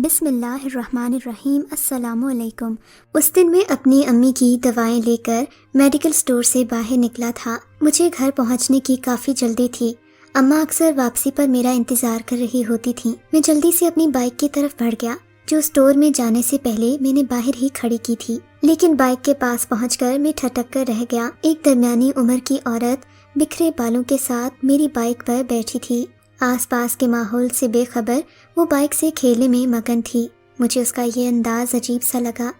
بسم اللہ الرحمن الرحیم۔ السلام علیکم۔ اس دن میں اپنی امی کی دوائیں لے کر میڈیکل سٹور سے باہر نکلا تھا۔ مجھے گھر پہنچنے کی کافی جلدی تھی۔ اماں اکثر واپسی پر میرا انتظار کر رہی ہوتی تھیں۔ میں جلدی سے اپنی بائک کی طرف بڑھ گیا جو سٹور میں جانے سے پہلے میں نے باہر ہی کھڑی کی تھی، لیکن بائک کے پاس پہنچ کر میں ٹھٹک کر رہ گیا۔ ایک درمیانی عمر کی عورت بکھرے بالوں کے ساتھ میری بائک پر بیٹھی تھی۔ آس پاس کے ماحول سے بے خبر وہ بائک سے کھیلنے میں مگن تھی۔ مجھے اس کا یہ انداز عجیب سا لگا۔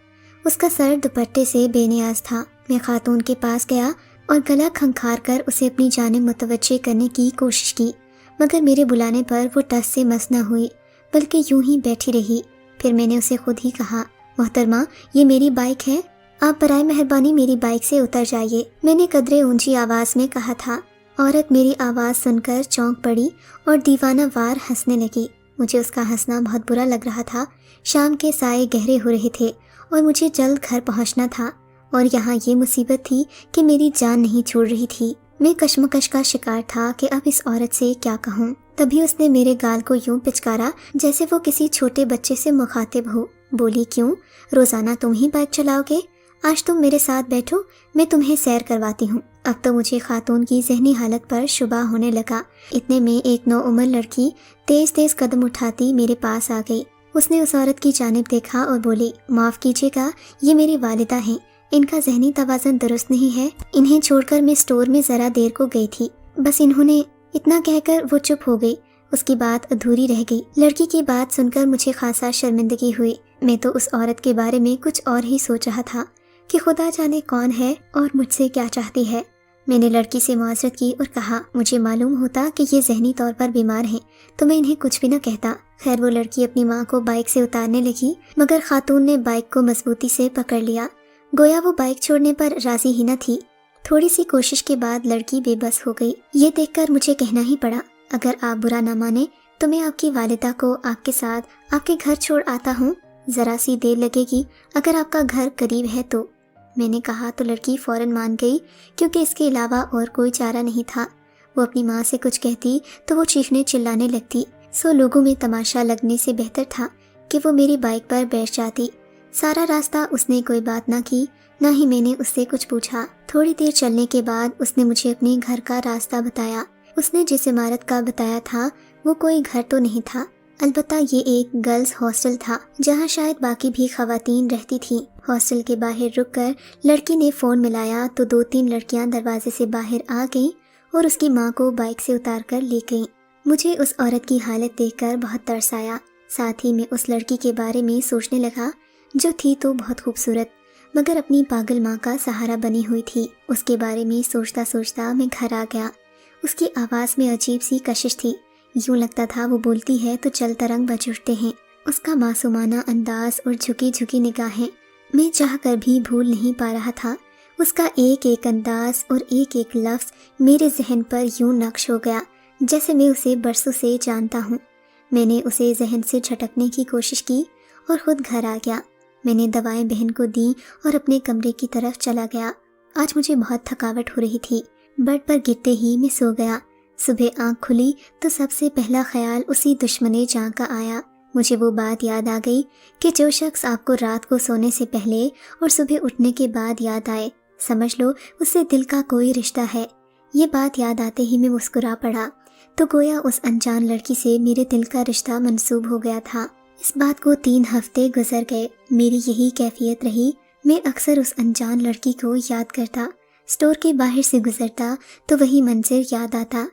اس کا سر دوپٹے سے بے نیاز تھا۔ میں خاتون کے پاس گیا اور گلا کھنکھار کر اسے اپنی جانب متوجہ کرنے کی کوشش کی، مگر میرے بلانے پر وہ ٹس سے مس نہ ہوئی بلکہ یوں ہی بیٹھی رہی۔ پھر میں نے اسے خود ہی کہا، محترمہ یہ میری بائک ہے، آپ برائے مہربانی میری بائک سے اتر جائیے، میں نے قدرے اونچی آواز میں کہا تھا۔ عورت میری آواز سن کر چونک پڑی اور دیوانہ وار ہنسنے لگی۔ مجھے اس کا ہنسنا بہت برا لگ رہا تھا۔ شام کے سائے گہرے ہو رہے تھے اور مجھے جلد گھر پہنچنا تھا، اور یہاں یہ مصیبت تھی کہ میری جان نہیں چھوڑ رہی تھی۔ میں کشمکش کا شکار تھا کہ اب اس عورت سے کیا کہوں۔ تبھی اس نے میرے گال کو یوں پچکارا جیسے وہ کسی چھوٹے بچے سے مخاطب ہو۔ بولی، کیوں؟ روزانہ تم ہی بائک چلاؤ گے؟ آج تم میرے ساتھ بیٹھو، میں تمہیں سیر کرواتی ہوں۔ اب تو مجھے خاتون کی ذہنی حالت پر شبہ ہونے لگا۔ اتنے میں ایک نوعمر لڑکی تیز تیز قدم اٹھاتی میرے پاس آ گئی۔ اس نے اس عورت کی جانب دیکھا اور بولی، معاف کیجیے گا، یہ میری والدہ ہیں، ان کا ذہنی توازن درست نہیں ہے، انہیں چھوڑ کر میں اسٹور میں ذرا دیر کو گئی تھی، بس انہوں نے اتنا کہہ کر وہ چپ ہو گئی۔ اس کی بات ادھوری رہ گئی۔ لڑکی کی بات سن کر مجھے خاصا شرمندگی ہوئی۔ میں تو اس عورت کے بارے میں کچھ اور ہی سوچ رہا تھا کہ خدا جانے کون ہے اور مجھ سے کیا چاہتی ہے۔ میں نے لڑکی سے معذرت کی اور کہا، مجھے معلوم ہوتا کہ یہ ذہنی طور پر بیمار ہیں تو میں انہیں کچھ بھی نہ کہتا۔ خیر وہ لڑکی اپنی ماں کو بائک سے اتارنے لگی، مگر خاتون نے بائک کو مضبوطی سے پکڑ لیا، گویا وہ بائک چھوڑنے پر راضی ہی نہ تھی۔ تھوڑی سی کوشش کے بعد لڑکی بے بس ہو گئی۔ یہ دیکھ کر مجھے کہنا ہی پڑا، اگر آپ برا نہ مانیں تو میں آپ کی والدہ کو آپ کے ساتھ آپ کے گھر چھوڑ آتا ہوں، ذرا سی دیر لگے گی اگر آپ کا گھر قریب ہے تو۔ میں نے کہا تو لڑکی فوراً مان گئی، کیونکہ اس کے علاوہ اور کوئی چارہ نہیں تھا۔ وہ اپنی ماں سے کچھ کہتی تو وہ چیخنے چلانے لگتی، سو لوگوں میں تماشا لگنے سے بہتر تھا کہ وہ میری بائک پر بیٹھ جاتی۔ سارا راستہ اس نے کوئی بات نہ کی، نہ ہی میں نے اس سے کچھ پوچھا۔ تھوڑی دیر چلنے کے بعد اس نے مجھے اپنے گھر کا راستہ بتایا۔ اس نے جس عمارت کا بتایا تھا وہ کوئی گھر تو نہیں تھا، البتہ یہ ایک گرلز ہاسٹل تھا جہاں شاید باقی بھی خواتین رہتی تھیں۔ ہاسٹل کے باہر رک کر لڑکی نے فون ملایا تو 2-3 لڑکیاں دروازے سے باہر آ گئیں اور اس کی ماں کو بائک سے اتار کر لے گئیں۔ مجھے اس عورت کی حالت دیکھ کر بہت ترس آیا، ساتھ ہی میں اس لڑکی کے بارے میں سوچنے لگا جو تھی تو بہت خوبصورت مگر اپنی پاگل ماں کا سہارا بنی ہوئی تھی۔ اس کے بارے میں سوچتا سوچتا میں گھر آ گیا۔ اس کی آواز میں عجیب سی کشش تھی، یوں لگتا تھا وہ بولتی ہے تو چل ترنگ بج اٹھتے ہیں۔ اس کا معصومانہ انداز اور جھکی جھکی نگاہیں میں چاہ کر بھی بھول نہیں پا رہا تھا۔ اس کا ایک ایک انداز اور ایک ایک لفظ میرے ذہن پر یوں نقش ہو گیا جیسے میں اسے برسوں سے جانتا ہوں۔ میں نے اسے ذہن سے جھٹکنے کی کوشش کی اور خود گھر آ گیا۔ میں نے دوائیں بہن کو دیں اور اپنے کمرے کی طرف چلا گیا۔ آج مجھے بہت تھکاوٹ ہو رہی تھی، بیڈ پر گرتے ہی میں سو گیا۔ صبح آنکھ کھلی تو سب سے پہلا خیال اسی دشمن جاں کا آیا۔ مجھے وہ بات یاد آ گئی کہ جو شخص آپ کو رات کو سونے سے پہلے اور صبح اٹھنے کے بعد یاد آئے، سمجھ لو اس سے دل کا کوئی رشتہ ہے۔ یہ بات یاد آتے ہی میں مسکرا پڑا، تو گویا اس انجان لڑکی سے میرے دل کا رشتہ منسوب ہو گیا تھا۔ اس بات کو 3 ہفتے گزر گئے، میری یہی کیفیت رہی۔ میں اکثر اس انجان لڑکی کو یاد کرتا، اسٹور کے باہر سے گزرتا تو وہی منظر یاد آتا۔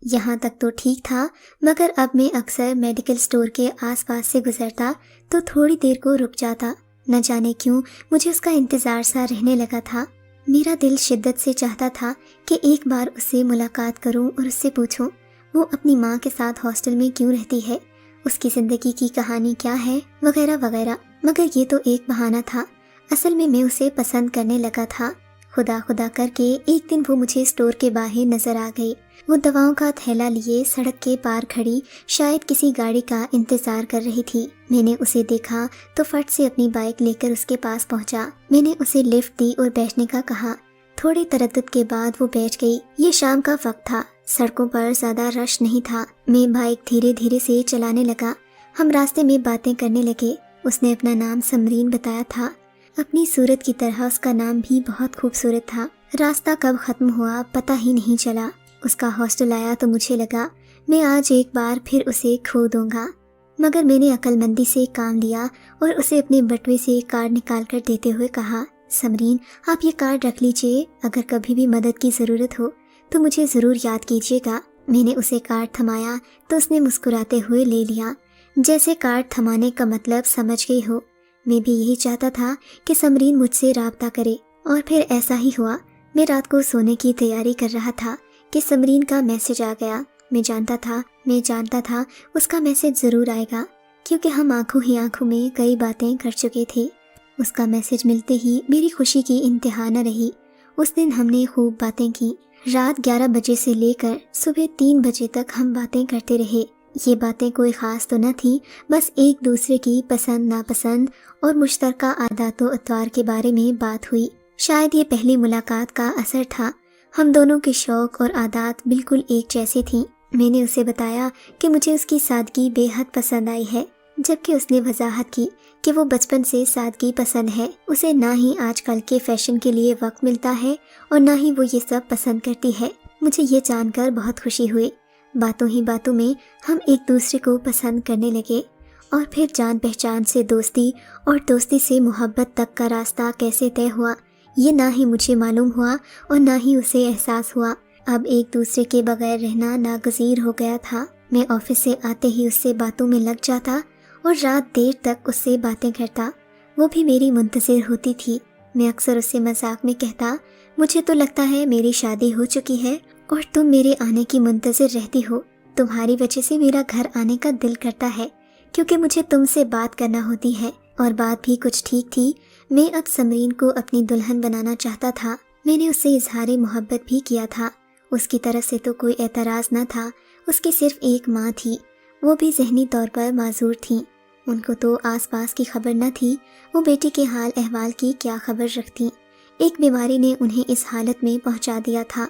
یہاں تک تو ٹھیک تھا، مگر اب میں اکثر میڈیکل سٹور کے آس پاس سے گزرتا تو تھوڑی دیر کو رک جاتا۔ نہ جانے کیوں مجھے اس کا انتظار سا رہنے لگا تھا۔ میرا دل شدت سے چاہتا تھا کہ ایک بار اس سے ملاقات کروں اور اس سے پوچھوں وہ اپنی ماں کے ساتھ ہاسٹل میں کیوں رہتی ہے، اس کی زندگی کی کہانی کیا ہے، وغیرہ وغیرہ، مگر یہ تو ایک بہانہ تھا۔ اصل میں میں اسے پسند کرنے لگا تھا۔ خدا خدا کر کے ایک دن وہ مجھے سٹور کے باہر نظر آ گئی۔ وہ دواؤں کا تھیلا لیے سڑک کے پار کھڑی شاید کسی گاڑی کا انتظار کر رہی تھی۔ میں نے اسے دیکھا تو فٹ سے اپنی بائک لے کر اس کے پاس پہنچا۔ میں نے اسے لفٹ دی اور بیٹھنے کا کہا۔ تھوڑی تردد کے بعد وہ بیٹھ گئی۔ یہ شام کا وقت تھا، سڑکوں پر زیادہ رش نہیں تھا۔ میں بائک دھیرے دھیرے سے چلانے لگا۔ ہم راستے میں باتیں کرنے لگے۔ اس نے اپنا نام سمرین بتایا تھا، اپنی صورت کی طرح اس کا نام بھی بہت خوبصورت تھا۔ راستہ کب ختم ہوا پتہ ہی نہیں چلا۔ اس کا ہاسٹل آیا تو مجھے لگا میں آج ایک بار پھر اسے کھو دوں گا، مگر میں نے عقل مندی سے کام لیا اور اسے اپنے بٹوے سے کارڈ نکال کر دیتے ہوئے کہا، سمرین آپ یہ کارڈ رکھ لیجئے، اگر کبھی بھی مدد کی ضرورت ہو تو مجھے ضرور یاد کیجیے گا۔ میں نے اسے کارڈ تھمایا تو اس نے مسکراتے ہوئے لے لیا، جیسے کارڈ تھمانے کا مطلب سمجھ گئی ہو۔ میں بھی یہی چاہتا تھا کہ سمرین مجھ سے رابطہ کرے، اور پھر ایسا ہی ہوا۔ میں رات کو سونے کی تیاری کر رہا تھا کہ سمرین کا میسج آ گیا۔ میں جانتا تھا اس کا میسج ضرور آئے گا، کیونکہ ہم آنکھوں ہی آنکھوں میں کئی باتیں کر چکے تھے۔ اس کا میسج ملتے ہی میری خوشی کی انتہا نہ رہی۔ اس دن ہم نے خوب باتیں کی۔ رات 11 بجے سے لے کر صبح 3 بجے تک ہم باتیں کرتے رہے۔ یہ باتیں کوئی خاص تو نہ تھیں، بس ایک دوسرے کی پسند ناپسند اور مشترکہ عادات و اطوار کے بارے میں بات ہوئی۔ شاید یہ پہلی ملاقات کا اثر تھا۔ ہم دونوں کے شوق اور عادات بالکل ایک جیسی تھیں۔ میں نے اسے بتایا کہ مجھے اس کی سادگی بے حد پسند آئی ہے، جبکہ اس نے وضاحت کی کہ وہ بچپن سے سادگی پسند ہے۔ اسے نہ ہی آج کل کے فیشن کے لیے وقت ملتا ہے اور نہ ہی وہ یہ سب پسند کرتی ہے۔ مجھے یہ جان کر بہت خوشی ہوئی۔ باتوں ہی باتوں میں ہم ایک دوسرے کو پسند کرنے لگے، اور پھر جان پہچان سے دوستی اور دوستی سے محبت تک کا راستہ کیسے طے ہوا، یہ نہ ہی مجھے معلوم ہوا اور نہ ہی اسے احساس ہوا۔ اب ایک دوسرے کے بغیر رہنا ناگزیر ہو گیا تھا۔ میں آفس سے آتے ہی اس سے باتوں میں لگ جاتا اور رات دیر تک اس سے باتیں کرتا۔ وہ بھی میری منتظر ہوتی تھی۔ میں اکثر اس سے مذاق میں کہتا، مجھے تو لگتا ہے میری شادی ہو چکی ہے اور تم میرے آنے کی منتظر رہتی ہو۔ تمہاری وجہ سے میرا گھر آنے کا دل کرتا ہے، کیونکہ مجھے تم سے بات کرنا ہوتی ہے۔ اور بات بھی کچھ ٹھیک تھی۔ میں اب سمرین کو اپنی دلہن بنانا چاہتا تھا۔ میں نے اس سے اظہار محبت بھی کیا تھا۔ اس کی طرف سے تو کوئی اعتراض نہ تھا۔ اس کی صرف ایک ماں تھی، وہ بھی ذہنی طور پر معذور تھیں۔ ان کو تو آس پاس کی خبر نہ تھی، وہ بیٹی کے حال احوال کی کیا خبر رکھتیں۔ ایک بیماری نے انہیں اس حالت میں پہنچا دیا تھا،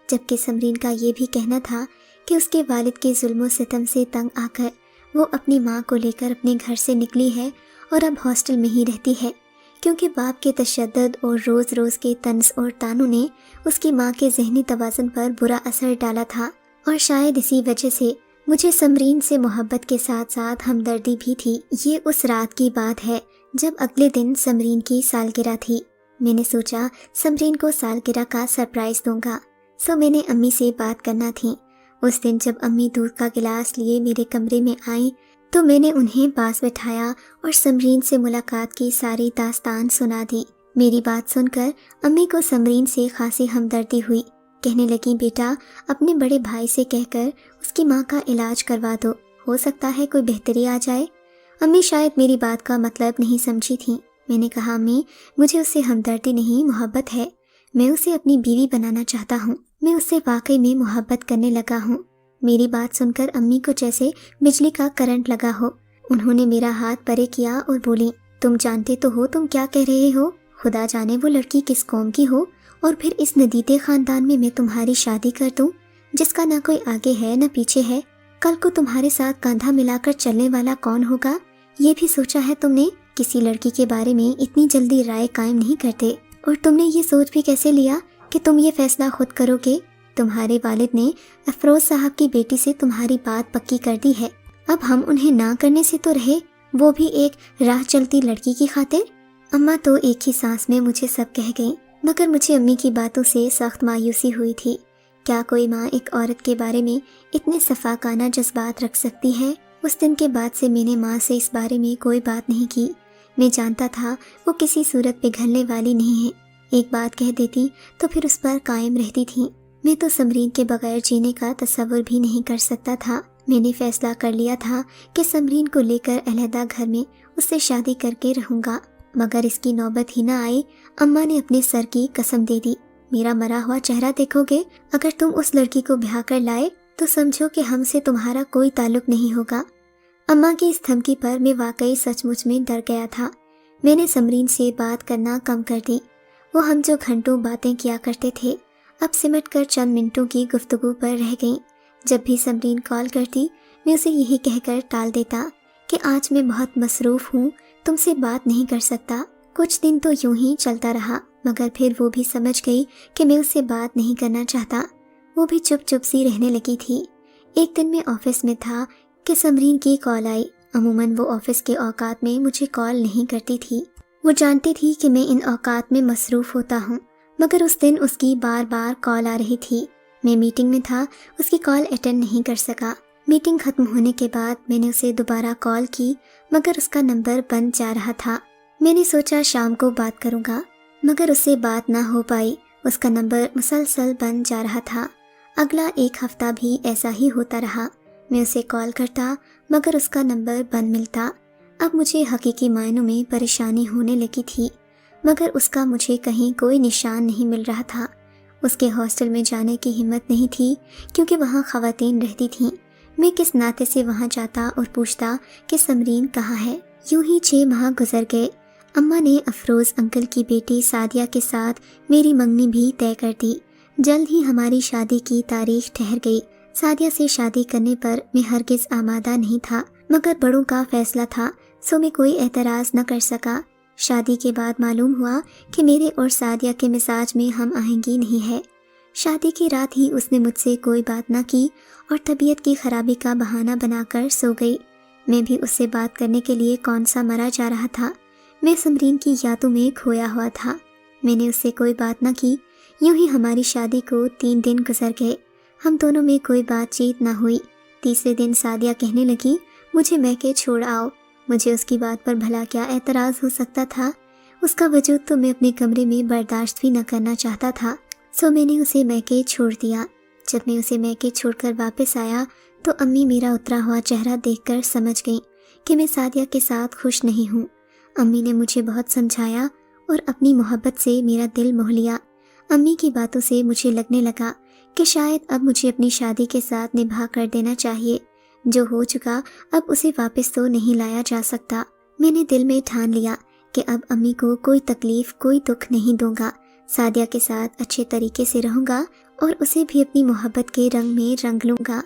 جبکہ سمرین کا یہ بھی کہنا تھا کہ اس کے والد کے ظلم و ستم سے تنگ آ کر وہ اپنی ماں کو لے کر اپنے گھر سے نکلی ہے اور اب ہاسٹل میں ہی رہتی ہے، کیونکہ باپ کے تشدد اور روز روز کے طنز اور طعنوں نے اس کی ماں کے ذہنی توازن پر برا اثر ڈالا تھا۔ اور شاید اسی وجہ سے مجھے سمرین سے محبت کے ساتھ ساتھ ہمدردی بھی تھی۔ یہ اس رات کی بات ہے جب اگلے دن سمرین کی سالگرہ تھی۔ میں نے سوچا سمرین کو سالگرہ کا سرپرائز دوں گا، سو میں نے امی سے بات کرنا تھی۔ اس دن جب امی دودھ کا گلاس لیے میرے کمرے میں آئیں تو میں نے انہیں پاس بٹھایا اور سمرین سے ملاقات کی ساری داستان سنا دی۔ میری بات سن کر امی کو سمرین سے خاصی ہمدردی ہوئی۔ کہنے لگی، بیٹا اپنے بڑے بھائی سے کہہ کر اس کی ماں کا علاج کروا دو، ہو سکتا ہے کوئی بہتری آ جائے۔ امی شاید میری بات کا مطلب نہیں سمجھی تھیں۔ میں نے کہا، امی مجھے اس سے ہمدردی نہیں محبت ہے، میں اسے اپنی بیوی بنانا چاہتا ہوں، میں اس سے واقعی میں محبت کرنے لگا ہوں۔ میری بات سن کر امی کو جیسے بجلی کا کرنٹ لگا ہو۔ انہوں نے میرا ہاتھ پرے کیا اور بولی، تم جانتے تو ہو تم کیا کہہ رہے ہو؟ خدا جانے وہ لڑکی کس قوم کی ہو، اور پھر اس ندیدے خاندان میں تمہاری شادی کر دوں جس کا نہ کوئی آگے ہے نہ پیچھے ہے۔ کل کو تمہارے ساتھ کاندھا ملا کر چلنے والا کون ہوگا؟ یہ بھی سوچا ہے تم نے؟ کسی لڑکی کے بارے میں اتنی جلدی رائے قائم نہیں کرتے، اور تم نے یہ سوچ بھی کیسے لیا کہ تم یہ فیصلہ خود کرو گے؟ تمہارے والد نے افروز صاحب کی بیٹی سے تمہاری بات پکی کر دی ہے، اب ہم انہیں نہ کرنے سے تو رہے، وہ بھی ایک راہ چلتی لڑکی کی خاطر۔ اماں تو ایک ہی سانس میں مجھے سب کہہ گئیں، مگر مجھے امی کی باتوں سے سخت مایوسی ہوئی تھی۔ کیا کوئی ماں ایک عورت کے بارے میں اتنے صفاقانہ جذبات رکھ سکتی ہے؟ اس دن کے بعد سے میں نے ماں سے اس بارے میں کوئی بات نہیں کی۔ میں جانتا تھا وہ کسی صورت پگھلنے والی نہیں ہے، ایک بات کہہ دیتی تو پھر اس پر قائم رہتی تھی۔ میں تو سمرین کے بغیر جینے کا تصور بھی نہیں کر سکتا تھا۔ میں نے فیصلہ کر لیا تھا کہ سمرین کو لے کر علیحدہ گھر میں اس سے شادی کر کے رہوں گا، مگر اس کی نوبت ہی نہ آئی۔ اماں نے اپنے سر کی قسم دے دی، میرا مرا ہوا چہرہ دیکھو گے، اگر تم اس لڑکی کو بیاہ کر لائے تو سمجھو کہ ہم سے تمہارا کوئی تعلق نہیں ہوگا۔ اماں کی اس دھمکی پر میں واقعی سچ مچ میں ڈر گیا تھا۔ میں نے سمرین سے بات کرنا کم کر دی۔ وہ ہم جو گھنٹوں باتیں کیا کرتے تھے اب سمٹ کر چند منٹوں کی گفتگو پر رہ گئیں۔ جب بھی سمرین کال کرتی میں اسے یہی کہہ کر ٹال دیتا کہ آج میں بہت مصروف ہوں، تم سے بات نہیں کر سکتا۔ کچھ دن تو یوں ہی چلتا رہا، مگر پھر وہ بھی سمجھ گئی کہ میں اس سے بات نہیں کرنا چاہتا۔ وہ بھی چپ چپ سی رہنے لگی تھی۔ ایک دن میں آفس میں تھا کہ سمرین کی کال آئی۔ عموماً وہ آفس کے اوقات میں مجھے کال نہیں کرتی تھی۔ وہ جانتی تھی کہ میں ان اوقات میں مصروف ہوتا ہوں، مگر اس دن اس کی بار بار کال آ رہی تھی۔ میں میٹنگ میں تھا، اس کی کال اٹینڈ نہیں کر سکا۔ میٹنگ ختم ہونے کے بعد میں نے اسے دوبارہ کال کی، مگر اس کا نمبر بند جا رہا تھا۔ میں نے سوچا شام کو بات کروں گا، مگر اس سے بات نہ ہو پائی۔ اس کا نمبر مسلسل بند جا رہا تھا۔ اگلا ایک ہفتہ بھی ایسا ہی ہوتا رہا۔ میں اسے کال کرتا، مگر اس کا نمبر بند ملتا۔ اب مجھے حقیقی معنوں میں پریشانی ہونے لگی تھی، مگر اس کا مجھے کہیں کوئی نشان نہیں مل رہا تھا۔ اس کے ہاسٹل میں جانے کی ہمت نہیں تھی، کیونکہ وہاں خواتین رہتی تھیں۔ میں کس ناطے سے وہاں جاتا اور پوچھتا کہ سمرین کہاں ہے؟ یوں ہی 6 ماہ گزر گئے۔ اماں نے افروز انکل کی بیٹی سعدیہ کے ساتھ میری منگنی بھی طے کر دی۔ جلد ہی ہماری شادی کی تاریخ ٹھہر گئی۔ سعدیہ سے شادی کرنے پر میں ہرگز آمادہ نہیں تھا، مگر بڑوں کا فیصلہ تھا، سو میں کوئی اعتراض نہ کر سکا۔ شادی کے بعد معلوم ہوا کہ میرے اور سعدیہ کے مزاج میں ہم آہنگی نہیں ہے۔ شادی کی رات ہی اس نے مجھ سے کوئی بات نہ کی اور طبیعت کی خرابی کا بہانہ بنا کر سو گئی۔ میں بھی اس سے بات کرنے کے لیے کون سا مرا جا رہا تھا۔ میں سمرین کی یادوں میں کھویا ہوا تھا۔ میں نے اس سے کوئی بات نہ کی۔ یوں ہی ہماری شادی کو 3 دن گزر گئے۔ ہم دونوں میں کوئی بات چیت نہ ہوئی۔ تیسرے دن سعدیہ کہنے لگی، مجھے میکے چھوڑ آؤ۔ مجھے اس کی بات پر بھلا کیا اعتراض ہو سکتا تھا؟ اس کا وجود تو میں اپنے کمرے میں برداشت بھی نہ کرنا چاہتا تھا، سو میں نے اسے میکے چھوڑ دیا۔ جب میں اسے میکے چھوڑ کر واپس آیا تو امی میرا اترا ہوا چہرہ دیکھ کر سمجھ گئیں کہ میں سعدیہ کے ساتھ خوش نہیں ہوں۔ امی نے مجھے بہت سمجھایا اور اپنی محبت سے میرا دل موہ لیا۔ امی کی باتوں سے مجھے لگنے لگا کہ شاید اب مجھے اپنی شادی کے ساتھ نبھا کر دینا چاہیے۔ جو ہو چکا اب اسے واپس تو نہیں لایا جا سکتا۔ میں نے دل میں ٹھان لیا کہ اب امی کو کوئی تکلیف، کوئی دکھ نہیں دوں گا۔ سعدیہ کے ساتھ اچھے طریقے سے رہوں گا اور اسے بھی اپنی محبت کے رنگ میں رنگ لوں گا۔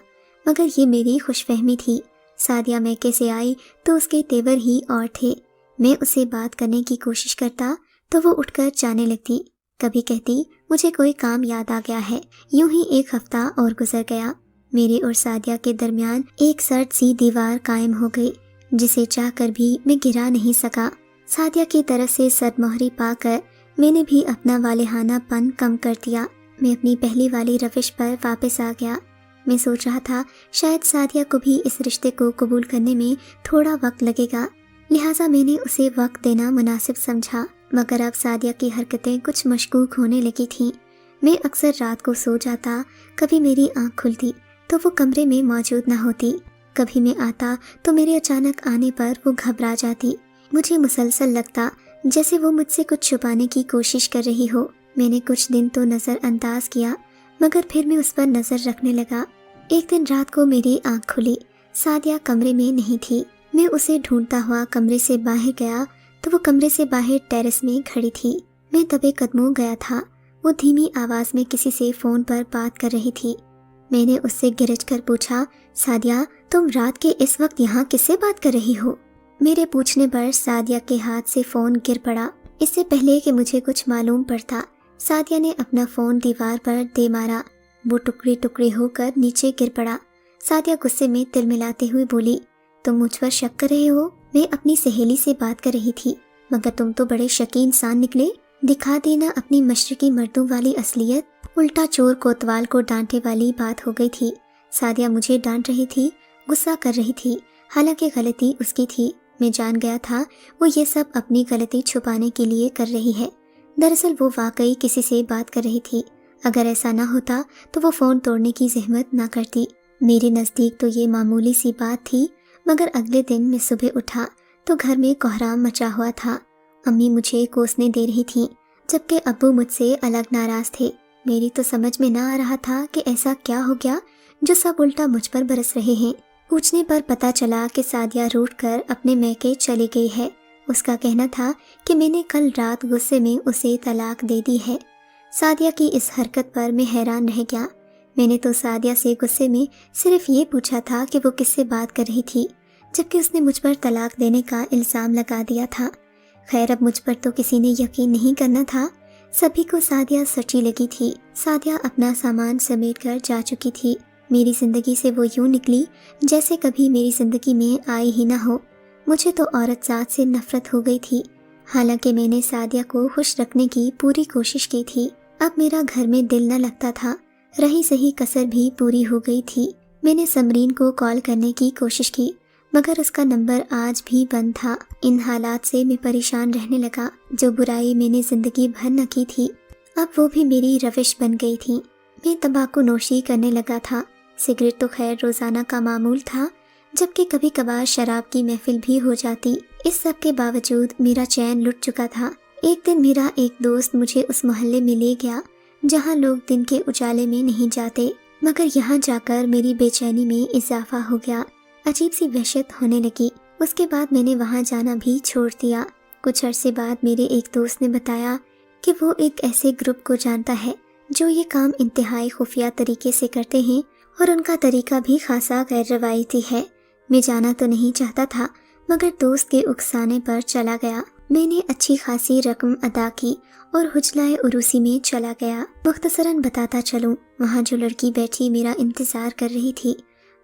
مگر یہ میری خوش فہمی تھی۔ سعدیہ میکے سے آئی تو اس کے تیور ہی اور تھے۔ میں اسے بات کرنے کی کوشش کرتا تو وہ اٹھ کر جانے لگتی۔ کبھی کہتی مجھے کوئی کام یاد آ گیا ہے۔ یوں ہی ایک ہفتہ اور گزر گیا۔ میرے اور سعدیہ کے درمیان ایک سرد سی دیوار قائم ہو گئی، جسے چاہ کر بھی میں گرا نہیں سکا۔ سعدیہ کی طرف سے صد مہری پا کر میں نے بھی اپنا والہانہ پن کم کر دیا۔ میں اپنی پہلی والی روش پر واپس آ گیا۔ میں سوچ رہا تھا شاید سعدیہ کو بھی اس رشتے کو قبول کرنے میں تھوڑا وقت لگے گا، لہٰذا میں نے اسے وقت دینا مناسب سمجھا۔ مگر اب سعدیہ کی حرکتیں کچھ مشکوک ہونے لگی تھیں۔ میں اکثر رات کو سو جاتا، کبھی میری آنکھ کھلتی تو وہ کمرے میں موجود نہ ہوتی، کبھی میں آتا تو میرے اچانک آنے پر وہ گھبرا جاتی۔ مجھے مسلسل لگتا جیسے وہ مجھ سے کچھ چھپانے کی کوشش کر رہی ہو۔ میں نے کچھ دن تو نظر انداز کیا، مگر پھر میں اس پر نظر رکھنے لگا۔ ایک دن رات کو میری آنکھ کھلی، سعدیہ کمرے میں نہیں تھی۔ میں اسے ڈھونڈتا ہوا کمرے سے باہر گیا تو وہ کمرے سے باہر ٹیرس میں کھڑی تھی۔ میں دبے قدموں گیا تھا۔ وہ دھیمی آواز میں کسی سے فون پر بات کر رہی تھی۔ میں نے اس سے گرج کر پوچھا، سعدیہ تم رات کے اس وقت یہاں کس سے بات کر رہی ہو؟ میرے پوچھنے پر سعدیہ کے ہاتھ سے فون گر پڑا۔ اس سے پہلے کہ مجھے کچھ معلوم پڑتا، سعدیہ نے اپنا فون دیوار پر دے مارا۔ وہ ٹکڑے ٹکڑے ہو کر نیچے گر پڑا۔ سعدیہ غصے میں تل ملاتے ہوئے بولی، تم مجھ پر شک کر رہے ہو؟ میں اپنی سہیلی سے بات کر رہی تھی، مگر تم تو بڑے شکی انسان نکلے۔ دکھا دینا اپنی مشرقی مردوں والی اصلیت، الٹا چور کوتوال کو ڈانٹے والی بات ہو گئی تھی۔ سعدیہ مجھے ڈانٹ رہی تھی، غصہ کر رہی تھی، حالانکہ غلطی اس کی تھی۔ میں جان گیا تھا وہ یہ سب اپنی غلطی چھپانے کے لیے کر رہی ہے۔ دراصل وہ واقعی کسی سے بات کر رہی تھی۔ اگر ایسا نہ ہوتا تو وہ فون توڑنے کی زحمت نہ کرتی۔ میرے نزدیک تو یہ معمولی سی بات تھی، مگر اگلے دن میں صبح اٹھا تو گھر میں کوہرام مچا ہوا تھا۔ امی مجھے کوسنے دے رہی تھیں، جبکہ ابو مجھ سے الگ ناراض تھے۔ میری تو سمجھ میں نہ آ رہا تھا کہ ایسا کیا ہو گیا جو سب الٹا مجھ پر برس رہے ہیں۔ پوچھنے پر پتہ چلا کہ سعدیہ روٹھ کر اپنے میکے چلی گئی ہے۔ اس کا کہنا تھا کہ میں نے کل رات غصے میں اسے طلاق دے دی ہے۔ سعدیہ کی اس حرکت پر میں حیران رہ گیا۔ میں نے تو سعدیہ سے غصے میں صرف یہ پوچھا تھا کہ وہ کس سے بات کر رہی تھی، جبکہ اس نے مجھ پر طلاق دینے کا الزام لگا دیا تھا۔ خیر اب مجھ پر تو کسی نے یقین نہیں کرنا تھا، سبھی کو سعدیہ سچی لگی تھی۔ سعدیہ اپنا سامان سمیٹ کر جا چکی تھی۔ میری زندگی سے وہ یوں نکلی جیسے کبھی میری زندگی میں آئی ہی نہ ہو۔ مجھے تو عورت ذات سے نفرت ہو گئی تھی، حالانکہ میں نے سعدیہ کو خوش رکھنے کی پوری کوشش کی تھی۔ اب میرا گھر میں دل نہ لگتا تھا، رہی سہی کسر بھی پوری ہو گئی تھی۔ میں نے سمرین کو کال کرنے کی کوشش کی مگر اس کا نمبر آج بھی بند تھا۔ ان حالات سے میں پریشان رہنے لگا۔ جو برائی میں نے زندگی بھر نہ کی تھی اب وہ بھی میری روش بن گئی تھی۔ میں تمباکو نوشی کرنے لگا تھا۔ سگریٹ تو خیر روزانہ کا معمول تھا، جبکہ کبھی کبھار شراب کی محفل بھی ہو جاتی۔ اس سب کے باوجود میرا چین لٹ چکا تھا۔ ایک دن میرا ایک دوست مجھے اس محلے میں لے گیا جہاں لوگ دن کے اجالے میں نہیں جاتے، مگر یہاں جا کر میری بے چینی میں اضافہ ہو گیا۔ عجیب سی وحشت ہونے لگی۔ اس کے بعد میں نے وہاں جانا بھی چھوڑ دیا۔ کچھ عرصے بعد میرے ایک دوست نے بتایا کہ وہ ایک ایسے گروپ کو جانتا ہے جو یہ کام انتہائی خفیہ طریقے سے کرتے ہیں اور ان کا طریقہ بھی خاصا غیر روایتی ہے۔ میں جانا تو نہیں چاہتا تھا مگر دوست کے اکسانے پر چلا گیا۔ میں نے اچھی خاصی رقم ادا کی اور حجلہ عروسی میں چلا گیا۔ مختصراً بتاتا چلوں، وہاں جو لڑکی بیٹھی میرا انتظار کر رہی تھی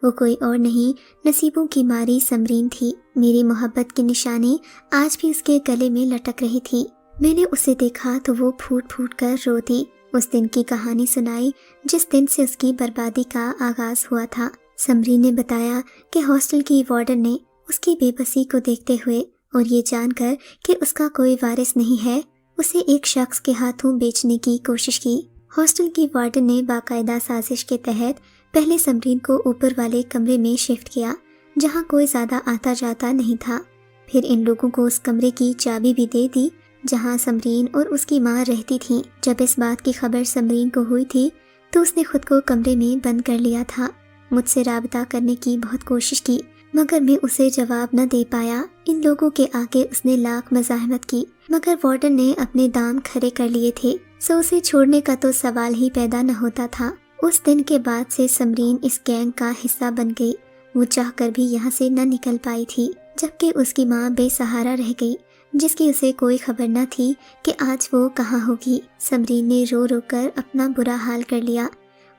وہ کوئی اور نہیں، نصیبوں کی ماری سمرین تھی۔ میری محبت کی نشانی آج بھی اس کے گلے میں لٹک رہی تھی۔ میں نے اسے دیکھا تو وہ پھوٹ پھوٹ کر رو دی۔ اس دن کی کہانی سنائی جس دن سے اس کی بربادی کا آغاز ہوا تھا۔ سمرین نے بتایا کہ ہاسٹل کی وارڈن نے اس کی بے بسی کو دیکھتے ہوئے اور یہ جان کر کہ اس کا کوئی وارث نہیں ہے، اسے ایک شخص کے ہاتھوں بیچنے کی کوشش کی۔ ہاسٹل کی وارڈن نے باقاعدہ سازش کے تحت پہلے سمرین کو اوپر والے کمرے میں شفٹ کیا جہاں کوئی زیادہ آتا جاتا نہیں تھا، پھر ان لوگوں کو اس کمرے کی چابی بھی دے دی جہاں سمرین اور اس کی ماں رہتی تھیں۔ جب اس بات کی خبر سمرین کو ہوئی تھی تو اس نے خود کو کمرے میں بند کر لیا تھا۔ مجھ سے رابطہ کرنے کی بہت کوشش کی مگر میں اسے جواب نہ دے پایا۔ ان لوگوں کے آگے اس نے لاکھ مزاحمت کی مگر وارڈن نے اپنے دام کھڑے کر لیے تھے، سو اسے چھوڑنے کا تو سوال ہی پیدا نہ ہوتا تھا۔ اس دن کے بعد سے سمرین اس گینگ کا حصہ بن گئی۔ وہ چاہ کر بھی یہاں سے نہ نکل پائی تھی، جبکہ اس کی ماں بے سہارا رہ گئی جس کی اسے کوئی خبر نہ تھی کہ آج وہ کہاں ہوگی۔ سمرین نے رو رو کر اپنا برا حال کر لیا۔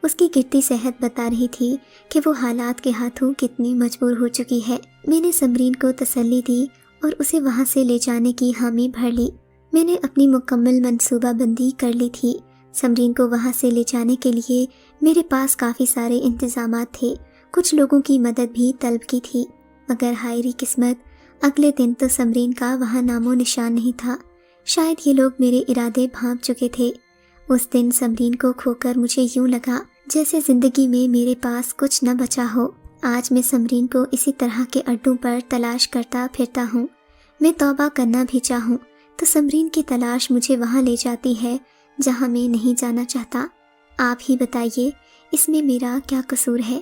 اس کی گرتی صحت بتا رہی تھی کہ وہ حالات کے ہاتھوں کتنی مجبور ہو چکی ہے۔ میں نے سمرین کو تسلی دی اور اسے وہاں سے لے جانے کی حامی بھر لی۔ میں نے اپنی مکمل منصوبہ بندی کر لی تھی۔ سمرین کو وہاں سے لے جانے کے لیے میرے پاس کافی سارے انتظامات تھے، کچھ لوگوں کی مدد بھی طلب کی تھی، مگر ہائری قسمت، اگلے دن تو سمرین کا وہاں نام و نشان نہیں تھا۔ شاید یہ لوگ میرے ارادے بھانپ چکے تھے۔ اس دن سمرین کو کھو کر مجھے یوں لگا جیسے زندگی میں میرے پاس کچھ نہ بچا ہو۔ آج میں سمرین کو اسی طرح کے اڈوں پر تلاش کرتا پھرتا ہوں۔ میں توبہ کرنا بھی چاہوں تو سمرین کی تلاش مجھے وہاں لے جاتی ہے جہاں میں نہیں جانا چاہتا۔ آپ ہی بتائیے اس میں میرا کیا قصور ہے؟